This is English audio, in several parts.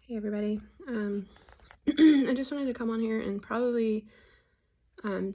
Hey everybody. I just wanted to come on here and probably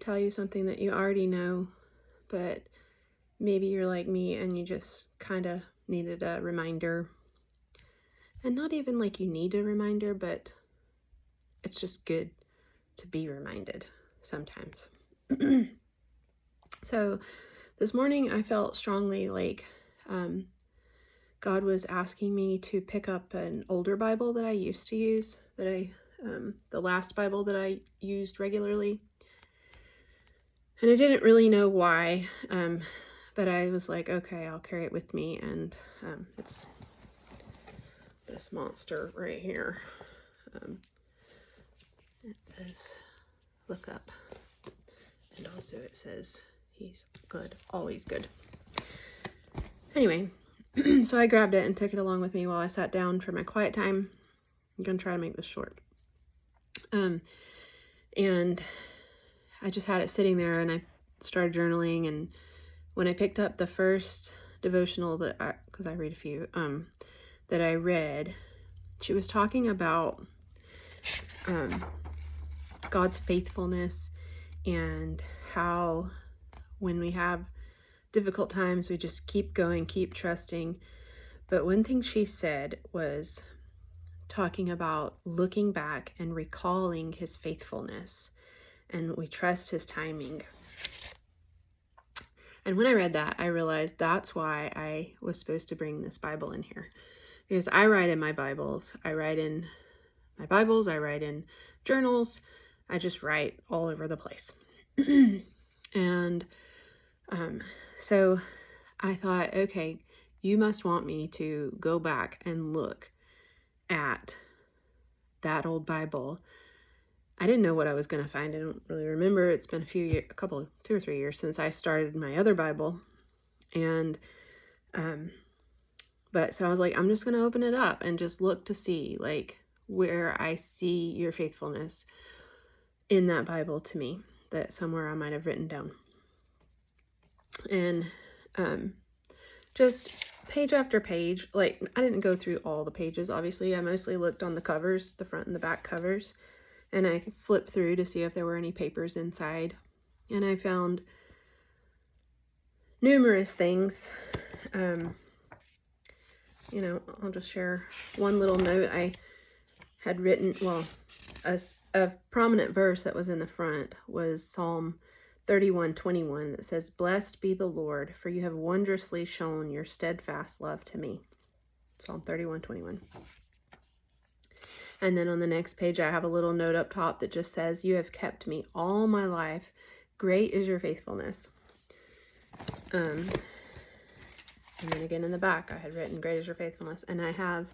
tell you something that you already know, but maybe you're like me and you just kind of needed a reminder. And not even like you need a reminder, but it's just good to be reminded sometimes. So this morning I felt strongly like God was asking me to pick up an older Bible that I used to use, the last Bible that I used regularly. And I didn't really know why, but I was like, okay, I'll carry it with me. And it's this monster right here. It says, look up. And also it says, he's good, always good. Anyway, so I grabbed it and took it along with me while I sat down for my quiet time. I'm going to try to make this short. And I just had it sitting there and I started journaling. And when I picked up the first devotional because I read a few, that I read, she was talking about God's faithfulness and how when we have difficult times, we just keep going, keep trusting. But one thing she said was talking about looking back and recalling his faithfulness, and we trust his timing. And when I read that, I realized that's why I was supposed to bring this Bible in here. Because I write in my Bibles. I write in my Bibles. I write in journals. I just write all over the place. And so I thought, okay, you must want me to go back and look at that old Bible. I didn't know what I was going to find. I don't really remember. It's been two or 3 years since I started my other Bible. And, but so I was like, I'm just going to open it up and just look to see like where I see your faithfulness in that Bible to me, that somewhere I might have written down. And, just page after page, like I didn't go through all the pages, obviously. I mostly looked on the covers, the front and the back covers, and I flipped through to see if there were any papers inside. And I found numerous things. I'll just share one little note I had written. Well, a prominent verse that was in the front was Psalm 31:21 that says, "Blessed be the Lord, for you have wondrously shown your steadfast love to me." Psalm 31:21. And then on the next page, I have a little note up top that just says, "You have kept me all my life. Great is your faithfulness." And then again in the back, I had written, "Great is your faithfulness." And I have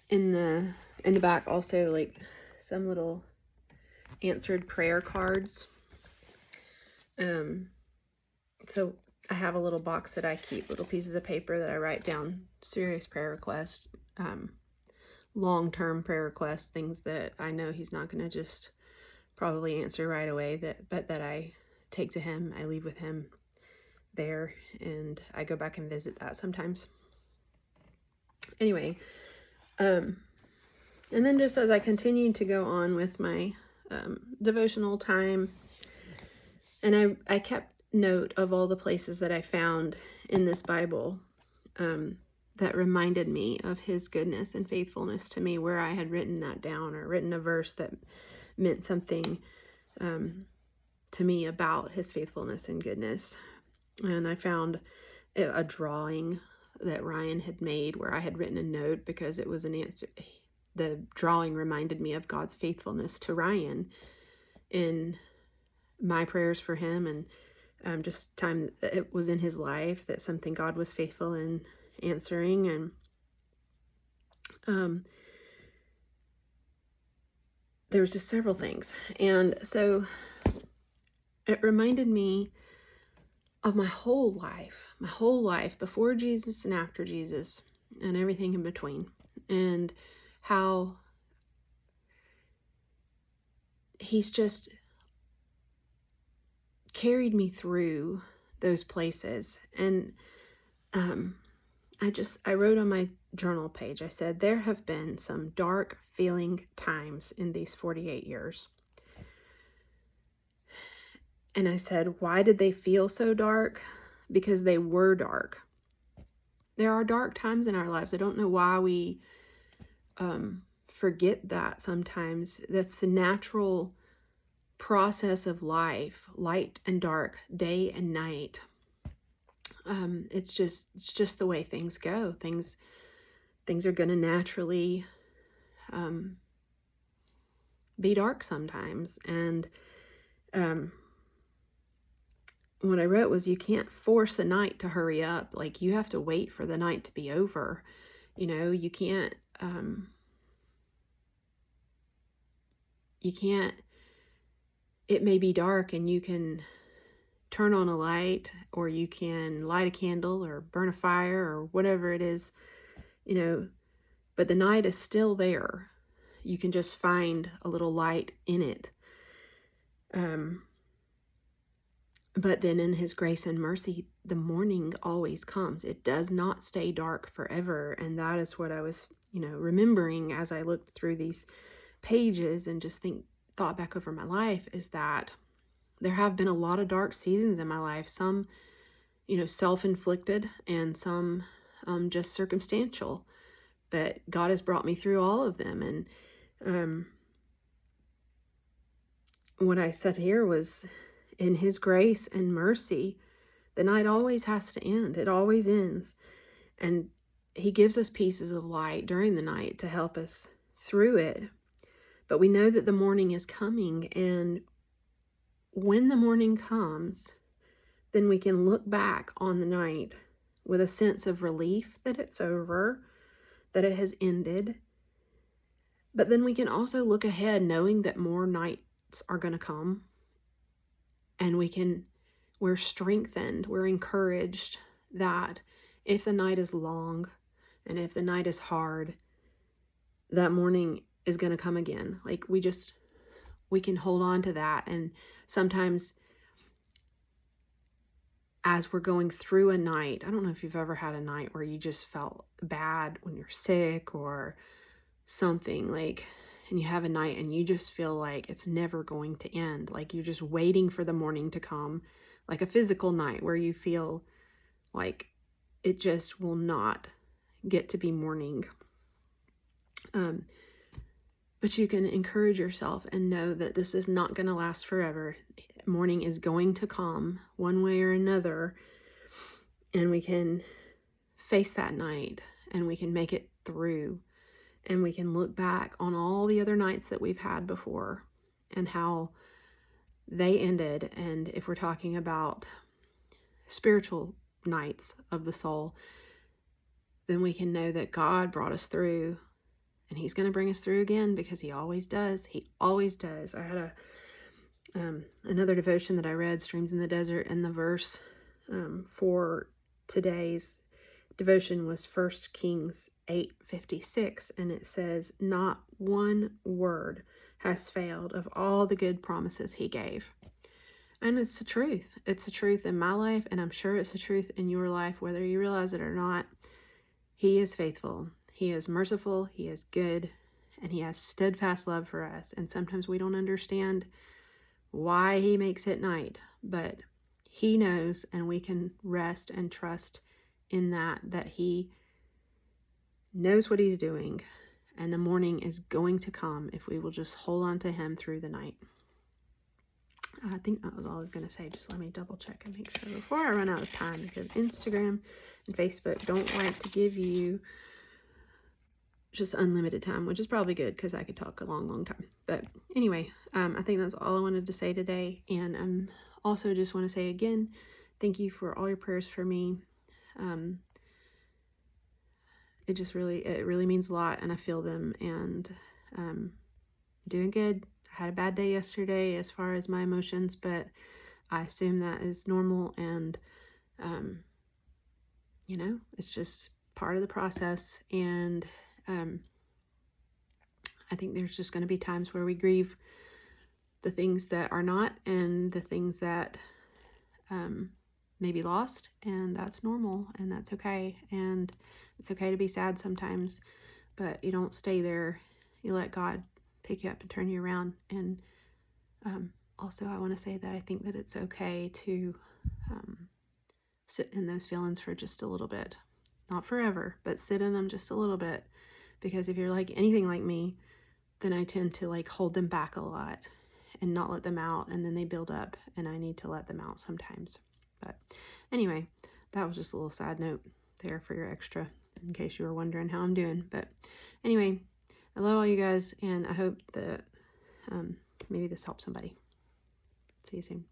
in the back also like some little answered prayer cards. So I have a little box that I keep, little pieces of paper that I write down serious prayer requests, long-term prayer requests, things that I know he's not going to just probably answer right away, but that I take to him. I leave with him there, and I go back and visit that sometimes. Anyway, and then just as I continued to go on with my devotional time, and I kept note of all the places that I found in this Bible that reminded me of his goodness and faithfulness to me, where I had written that down or written a verse that meant something to me about his faithfulness and goodness. And I found a drawing that Ryan had made where I had written a note because it was an answer. The drawing reminded me of God's faithfulness to Ryan in my prayers for him, and just time it was in his life that something God was faithful in answering. And there was just several things. And so it reminded me of my whole life before Jesus and after Jesus and everything in between, and how he's just carried me through those places. And I wrote on my journal page, I said, there have been some dark feeling times in these 48 years. And I said, why did they feel so dark? Because they were dark. There are dark times in our lives. I don't know why we forget that sometimes. That's the natural process of life, light and dark, day and night. It's just the way things go. Things are going to naturally be dark sometimes. And what I wrote was, you can't force a night to hurry up. Like, you have to wait for the night to be over. You can't it may be dark and you can turn on a light, or you can light a candle or burn a fire or whatever it is, but the night is still there. You can just find a little light in it. But then in his grace and mercy, the morning always comes. It does not stay dark forever. And that is what I was, remembering as I looked through these pages and just thought back over my life, is that there have been a lot of dark seasons in my life. Some, self-inflicted, and some just circumstantial. But God has brought me through all of them. And what I said here was, in his grace and mercy, the night always has to end. It always ends. And he gives us pieces of light during the night to help us through it. But we know that the morning is coming. And when the morning comes, then we can look back on the night with a sense of relief that it's over, that it has ended. But then we can also look ahead knowing that more nights are going to come. And we're strengthened, we're encouraged that if the night is long and if the night is hard, that morning is going to come again. Like, we can hold on to that. And sometimes as we're going through a night, I don't know if you've ever had a night where you just felt bad when you're sick or something, and you have a night and you just feel like it's never going to end. Like, you're just waiting for the morning to come, like a physical night where you feel like it just will not get to be morning. But you can encourage yourself and know that this is not going to last forever. Morning is going to come one way or another, and we can face that night and we can make it through, and we can look back on all the other nights that we've had before and how they ended. And if we're talking about spiritual nights of the soul, then we can know that God brought us through, and he's going to bring us through again, because he always does. He always does. I had another devotion that I read, Streams in the Desert, and the verse for today's devotion was 1 Kings 8:56, and it says, "Not one word has failed of all the good promises he gave." And it's the truth. It's the truth in my life, and I'm sure it's the truth in your life, whether you realize it or not. He is faithful. He is merciful. He is good. And he has steadfast love for us. And sometimes we don't understand why he makes it night, but he knows, and we can rest and trust in that he knows what he's doing, and the morning is going to come if we will just hold on to him through the night. I think that was all I was going to say. Just let me double check and make sure before I run out of time, because Instagram and Facebook don't like to give you just unlimited time, which is probably good because I could talk a long time. But anyway, I think that's all I wanted to say today. And also just want to say again, thank you for all your prayers for me. It really means a lot, and I feel them, and doing good. I had a bad day yesterday as far as my emotions, but I assume that is normal, and it's just part of the process. And I think there's just going to be times where we grieve the things that are not, and the things that maybe lost, and that's normal, and that's okay. And it's okay to be sad sometimes, but you don't stay there. You let God pick you up and turn you around. And also, I want to say that I think that it's okay to sit in those feelings for just a little bit. Not forever, but sit in them just a little bit. Because if you're like anything like me, then I tend to like hold them back a lot and not let them out, and then they build up, and I need to let them out sometimes. But anyway, that was just a little side note there for your extra, in case you were wondering how I'm doing. But anyway, I love all you guys, and I hope that maybe this helps somebody. See you soon.